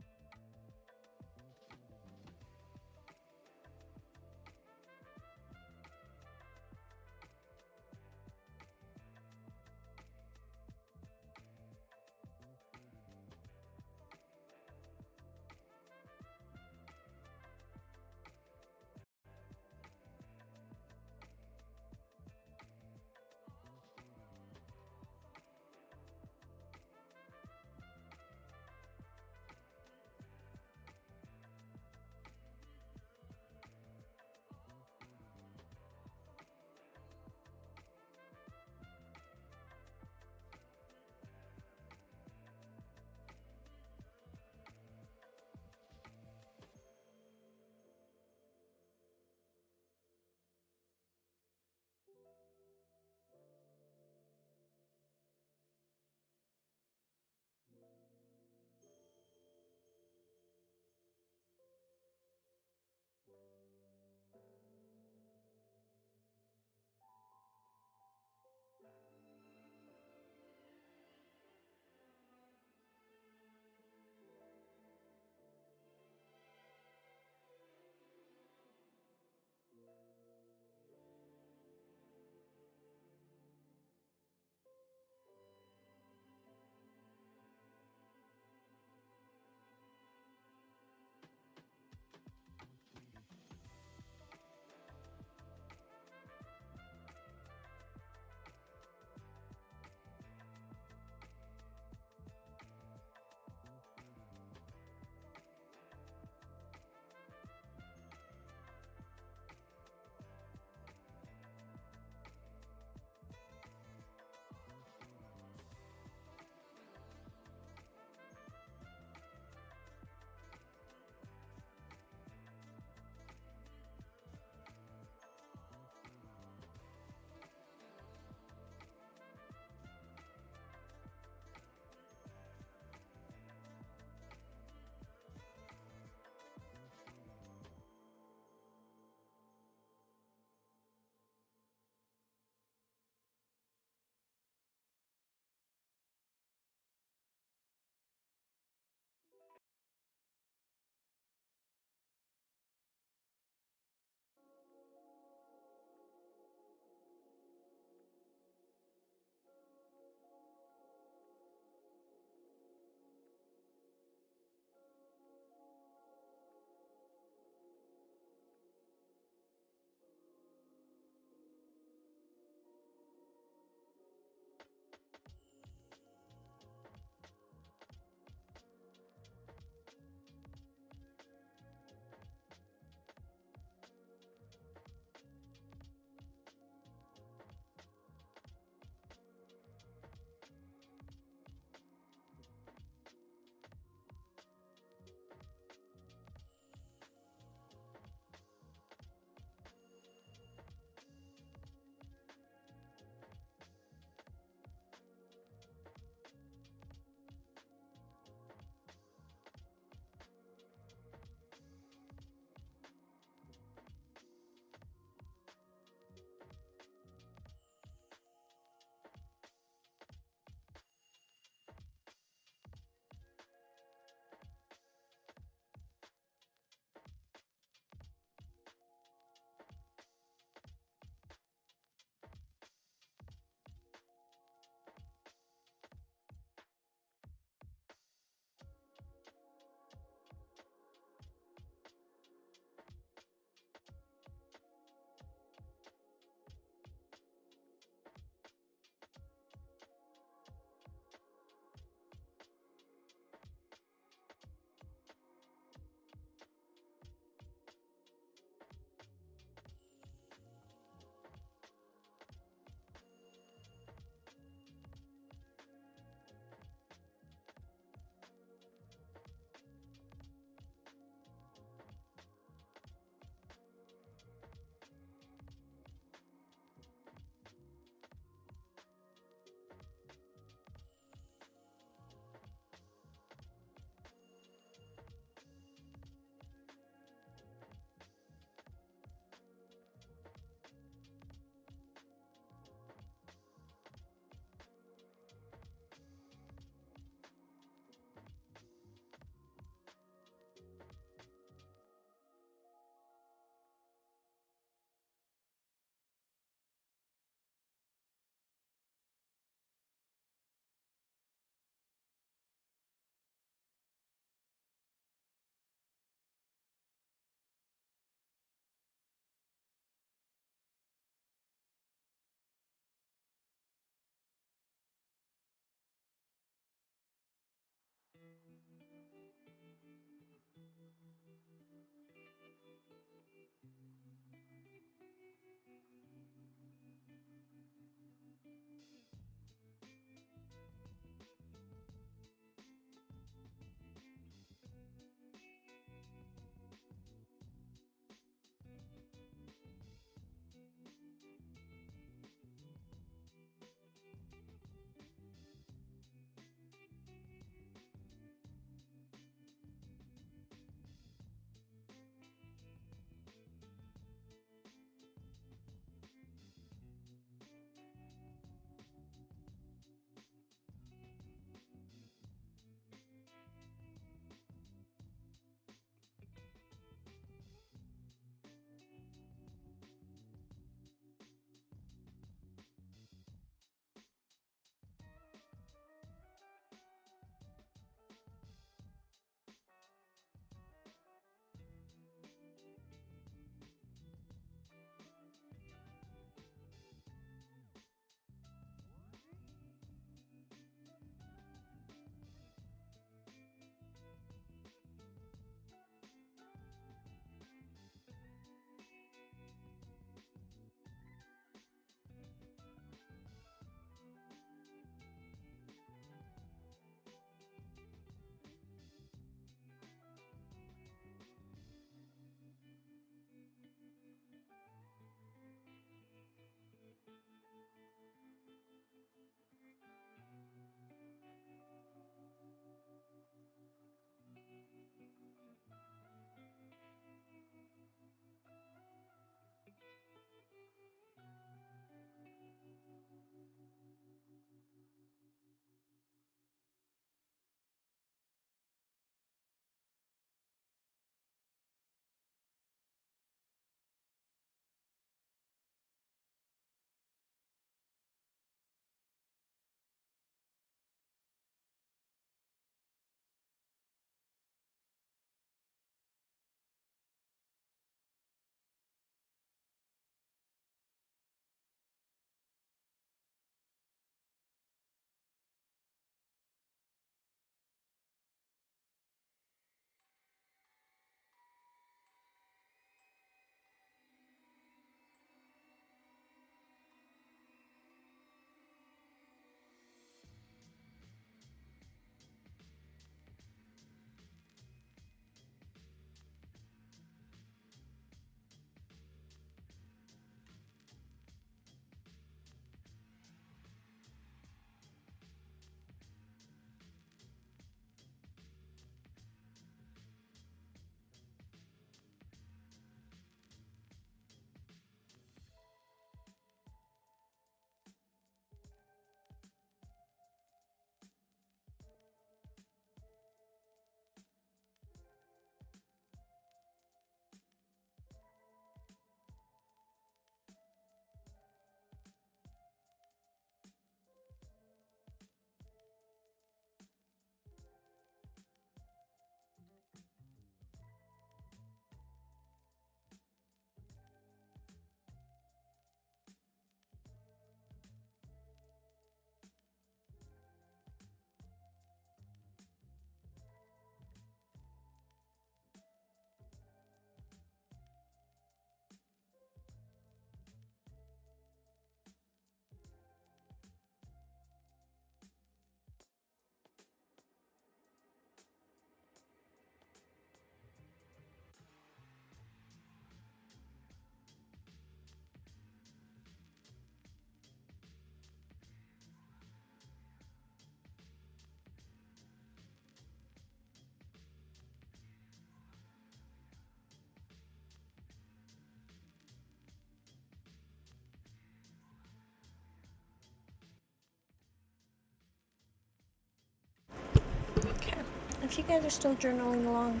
Okay. If you guys are still journaling along,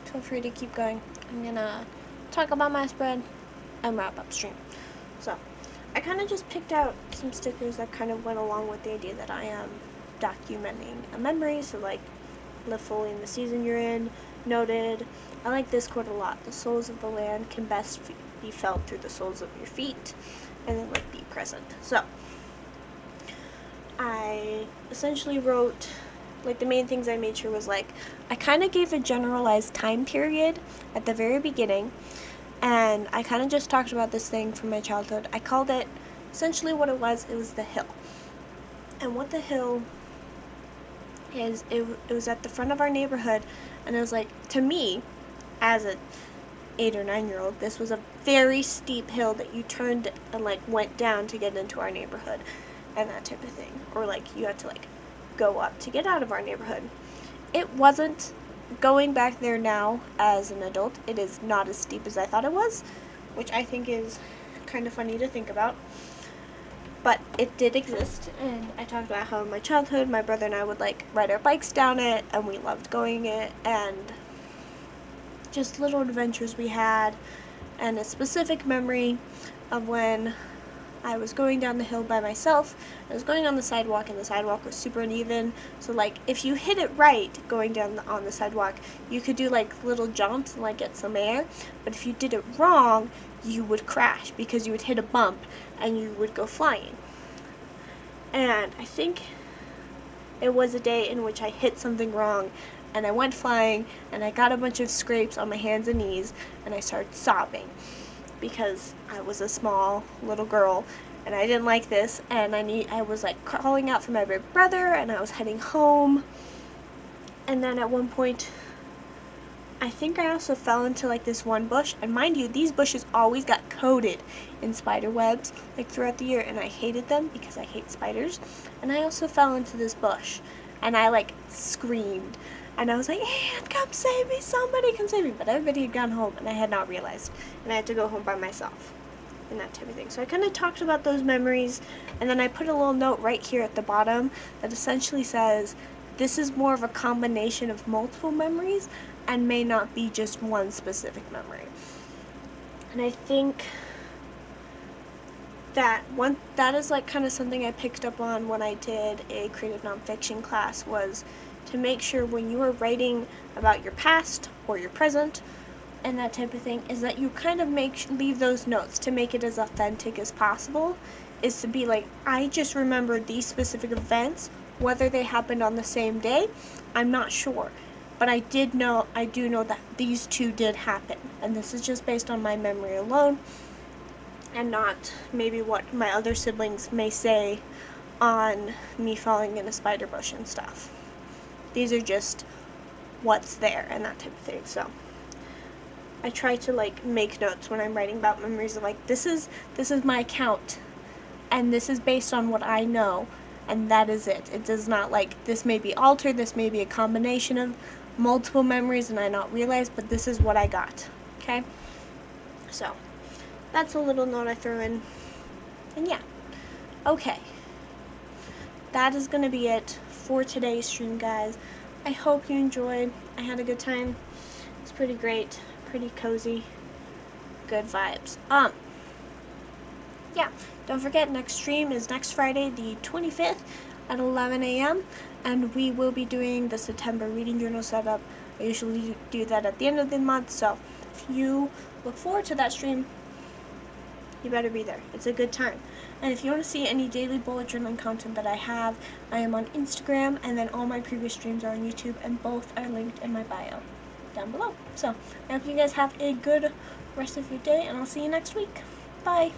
feel free to keep going. I'm gonna talk about my spread and wrap up stream. So, I kind of just picked out some stickers that kind of went along with the idea that I am documenting a memory. So, like, live fully in the season you're in, noted. I like this quote a lot. The souls of the land can best be felt through the soles of your feet. And then, like, be present. So, I essentially wrote, like, the main things I made sure was, like, I kind of gave a generalized time period at the very beginning, And I kind of just talked about this thing from my childhood. I called it, essentially what it was the hill. And what the hill is, it was at the front of our neighborhood, and it was like, to me, as a 8 or 9 year old, this was a very steep hill that you turned and like went down to get into our neighborhood and that type of thing. Or like you had to like go up to get out of our neighborhood. It wasn't, going back there now as an adult, it is not as steep as I thought it was, which I think is kind of funny to think about. But it did exist, and I talked about how in my childhood my brother and I would like ride our bikes down it, and we loved going it, and just little adventures we had. And a specific memory of when I was going down the hill by myself. I was going on the sidewalk, and the sidewalk was super uneven, so like if you hit it right going down on the sidewalk, you could do like little jumps and like get some air. But if you did it wrong, you would crash because you would hit a bump and you would go flying. And I think it was a day in which I hit something wrong, and I went flying, and I got a bunch of scrapes on my hands and knees, and I started sobbing because I was a small little girl, and I didn't like this, and I was like calling out for my big brother, and I was heading home. And then at one point, I think I also fell into like this one bush, and mind you, these bushes always got coated in spider webs like throughout the year, and I hated them because I hate spiders. And I also fell into this bush, and I like screamed, and I was like, "Aunt, come save me, somebody come save me," but everybody had gone home, and I had not realized, and I had to go home by myself and that type of thing. So I kind of talked about those memories, and then I put a little note right here at the bottom that essentially says, this is more of a combination of multiple memories and may not be just one specific memory. And I think that is like kind of something I picked up on when I did a creative nonfiction class, was to make sure when you are writing about your past or your present and that type of thing, is that you kind of leave those notes to make it as authentic as possible, is to be like, I just remember these specific events, whether they happened on the same day, I'm not sure, but I do know that these two did happen, and this is just based on my memory alone, and not maybe what my other siblings may say on me falling in a spider bush and stuff. These are just what's there and that type of thing. So I try to like make notes when I'm writing about memories of like, this is my account, and this is based on what I know, and that is it. It does not, like, this may be altered, this may be a combination of multiple memories and I not realize, but this is what I got. Okay? So that's a little note I threw in. And yeah. Okay. That is going to be it for today's stream, guys. I hope you enjoyed. I had a good time. It's pretty great, pretty cozy, good vibes. Yeah, don't forget, next stream is next Friday, the 25th at 11 a.m. and we will be doing the September reading journal setup. I usually do that at the end of the month, so if you look forward to that stream, you better be there. It's a good time. And if you want to see any daily bullet journaling content that I have, I am on Instagram, and then all my previous streams are on YouTube, and both are linked in my bio down below. So I hope you guys have a good rest of your day, and I'll see you next week. Bye.